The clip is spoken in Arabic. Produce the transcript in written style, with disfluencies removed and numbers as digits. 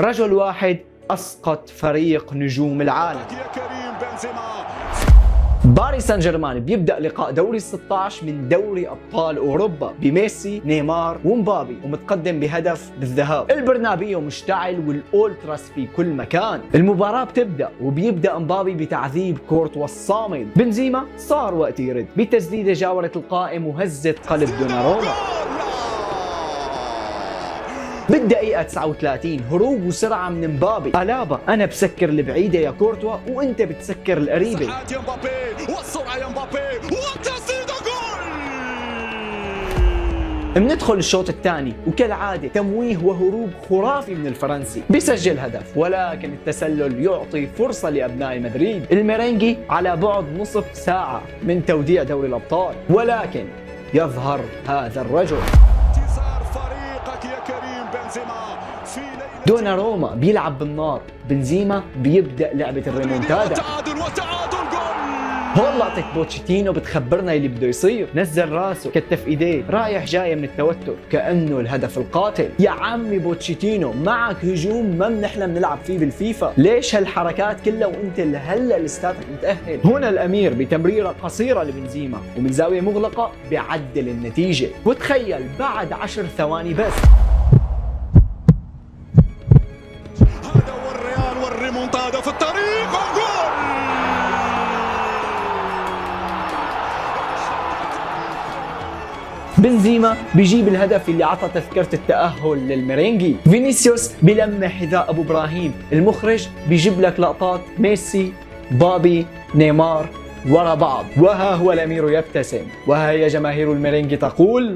رجل واحد أسقط فريق نجوم العالم. باريس سان جيرمان بيبدأ لقاء دوري 16 من دوري أبطال أوروبا بميسي، نيمار ومبابي، ومتقدم بهدف بالذهاب. البرنابيو مشتعل والأولتراس في كل مكان. المباراة بتبدأ وبيبدأ مبابي بتعذيب كورتوا الصامد. بنزيما صار وقت يرد بتسديدة جاورت القائم وهزت قلب دوناروما. بالدقيقة 39 هروب وسرعة من مبابي. ألابا أنا بسكر البعيدة يا كورتوا وأنت بتسكر القريبة. والسرعة يا مبابي والتسديد جول. بندخل الشوط الثاني وكالعادة تمويه وهروب خرافي من الفرنسي. بيسجل هدف ولكن التسلل يعطي فرصة لأبناء مدريد. الميرينجي على بعد نصف ساعة من توديع دوري الأبطال، ولكن يظهر هذا الرجل. دوناروما بيلعب بالنار، بنزيما بيبدأ لعبة الريمونتادا. هون لقطة بوتشيتينو بتخبرنا اللي بده يصير. نزل راسه، كتف ايديه، رايح جاي من التوتر كأنه الهدف القاتل. يا عمي بوتشيتينو معك هجوم ما بنحلم نلعب فيه بالفيفا، ليش هالحركات كلها وانت هلا لساتك متأهل؟ هنا الامير بتمريرة قصيرة لبنزيما ومن زاوية مغلقة بيعدل النتيجة. وتخيل بعد 10 ثواني بس والريمونتادا في الطريق وجول. بنزيما بيجيب الهدف اللي عطى تذكرة التأهل للميرينجي. فينيسيوس بلمح حذاء أبو إبراهيم. المخرج بيجيب لك لقطات ميسي، بابي، نيمار ورا بعض، وها هو الأمير يبتسم، وها هي جماهير الميرينجي تقول